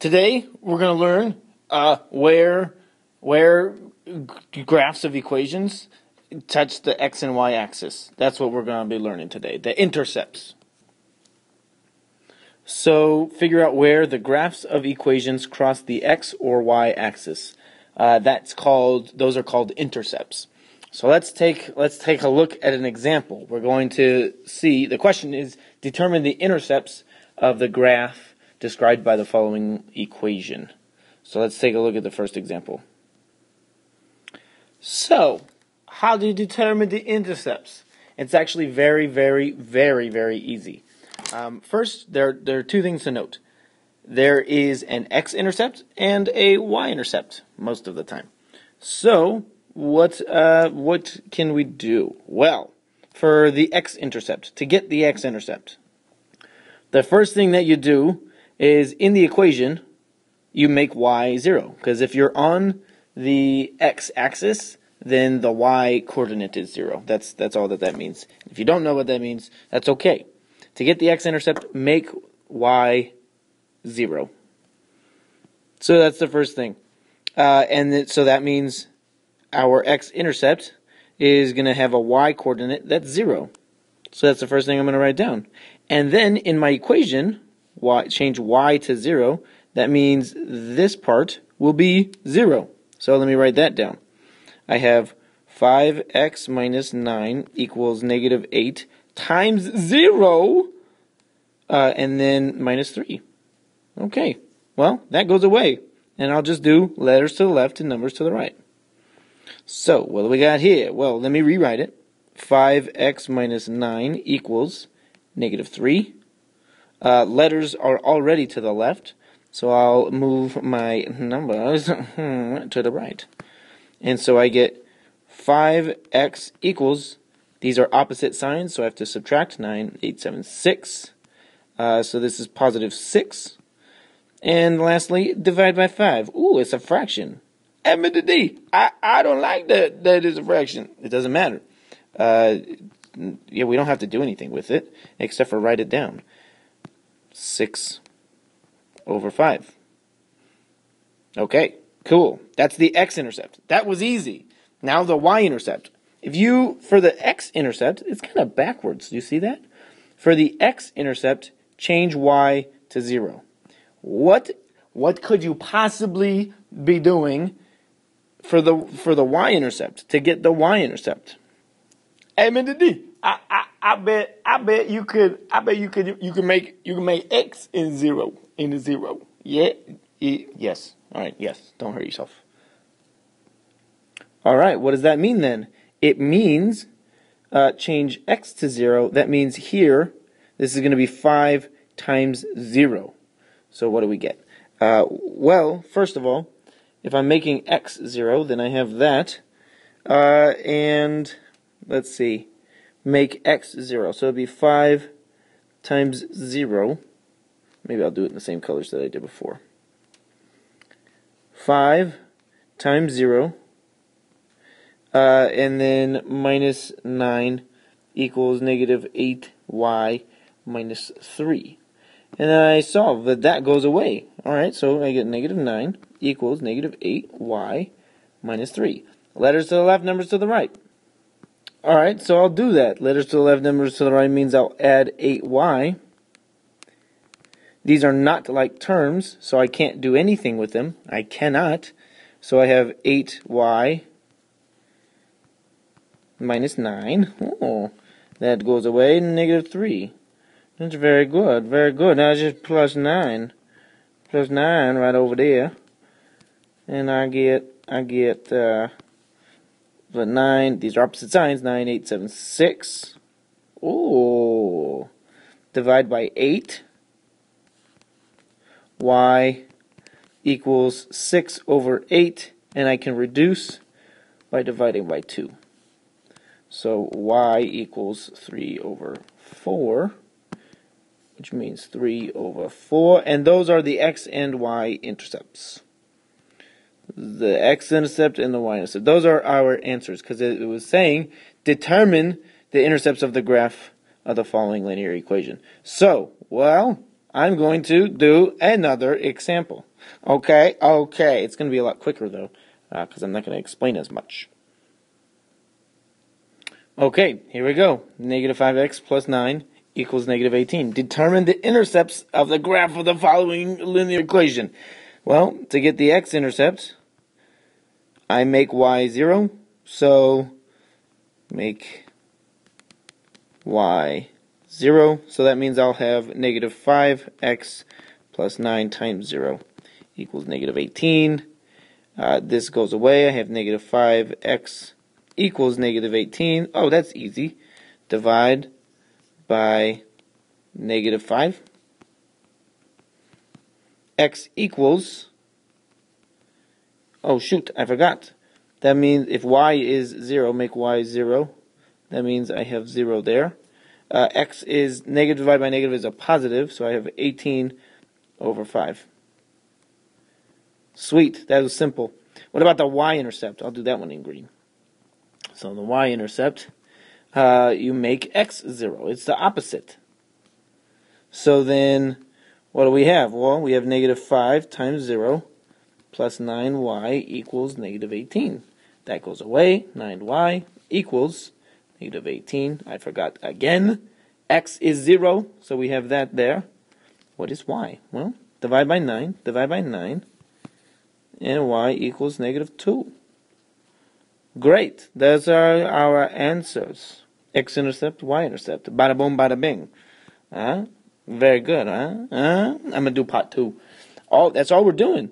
Today we're going to learn where graphs of equations touch the x and y axis. That's what we're going to be learning today, the intercepts. So figure out where the graphs of equations cross the x or y axis. Those are called intercepts. So let's take a look at an example. We're going to see, the question is, determine the intercepts of the graph described by the following equation. So let's take a look at the first example. So, how do you determine the intercepts? It's actually very, very, very, very easy. First, there are two things to note. There is an x-intercept and a y-intercept most of the time. So, what can we do? Well, for the x-intercept, to get the x-intercept, the first thing that you do is in the equation, you make y 0. Because if you're on the x-axis, then the y-coordinate is 0. That's all that means. If you don't know what that means, that's okay. To get the x-intercept, make y 0. So that's the first thing. So that means our x-intercept is going to have a y-coordinate that's 0. So that's the first thing I'm going to write down. And then in my equation, change y to 0. That means this part will be 0. So let me write that down. I have 5x minus 9 equals negative 8 times 0, and then minus 3. Okay, well, that goes away. And I'll just do letters to the left and numbers to the right. So, what do we got here? Well, let me rewrite it. 5x minus 9 equals negative 3. Letters are already to the left, so I'll move my numbers to the right. And so I get 5x equals, these are opposite signs, so I have to subtract 9, 8, 7, 6. So this is positive 6. And lastly, divide by 5. Ooh, it's a fraction. M&D. I don't like that is a fraction. It doesn't matter. We don't have to do anything with it, except for write it down. 6 over 5. Okay, cool. That's the x-intercept. That was easy. Now the y-intercept. For the x-intercept, it's kind of backwards. Do you see that? For the x-intercept, change y to 0. What could you possibly be doing for the y-intercept, to get the y-intercept? M&D. I bet you could make x in 0 into 0. Yeah. Yes. All right. Yes. Don't hurt yourself. All right. What does that mean then? It means change x to 0. That means here this is going to be 5 times 0. So what do we get? Well, first of all, if I'm making x 0, then I have that, and let's see. Make x 0. So it'd be 5 times 0. Maybe I'll do it in the same colors that I did before. 5 times 0. And then minus 9 equals negative 8y minus 3. And then I solve that goes away. Alright, so I get negative 9 equals negative 8y minus 3. Letters to the left, numbers to the right. Alright, so I'll do that. Letters to the left, numbers to the right means I'll add 8y. These are not like terms, so I can't do anything with them. I cannot. So I have 8y minus 9. Oh, that goes away. Negative 3. That's very good. Very good. Now it's just plus 9. Plus 9 right over there. And I get but 9, these are opposite signs, 9, 8, 7, 6. Oh, divide by 8. Y equals 6 over 8, and I can reduce by dividing by 2. So y equals 3 over 4, which means 3 over 4, and those are the x and y intercepts. The x-intercept and the y-intercept. Those are our answers, because it was saying determine the intercepts of the graph of the following linear equation. So, well, I'm going to do another example. Okay, it's going to be a lot quicker though, because I'm not going to explain as much. Okay, here we go. Negative 5x plus 9 equals negative 18. Determine the intercepts of the graph of the following linear equation. Well, to get the x-intercept, I make y 0, so make y 0, so that means I'll have negative 5x plus 9 times 0 equals negative 18. This goes away. I have negative 5x equals negative 18. Oh, that's easy. Divide by negative 5. X equals, oh shoot, I forgot. That means if y is 0, make y 0. That means I have 0 there. X is negative divided by negative is a positive, so I have 18 over 5. Sweet, that was simple. What about the y-intercept? I'll do that one in green. So the y-intercept, you make x 0. It's the opposite. So then, what do we have? Well, we have negative 5 times 0 plus 9y equals negative 18. That goes away. 9y equals negative 18. I forgot again. X is 0, so we have that there. What is y? Well, divide by 9, and y equals negative 2. Great. Those are our answers. X-intercept, y-intercept. Bada boom, bada bing. Very good, huh? I'm going to do part 2. That's all we're doing.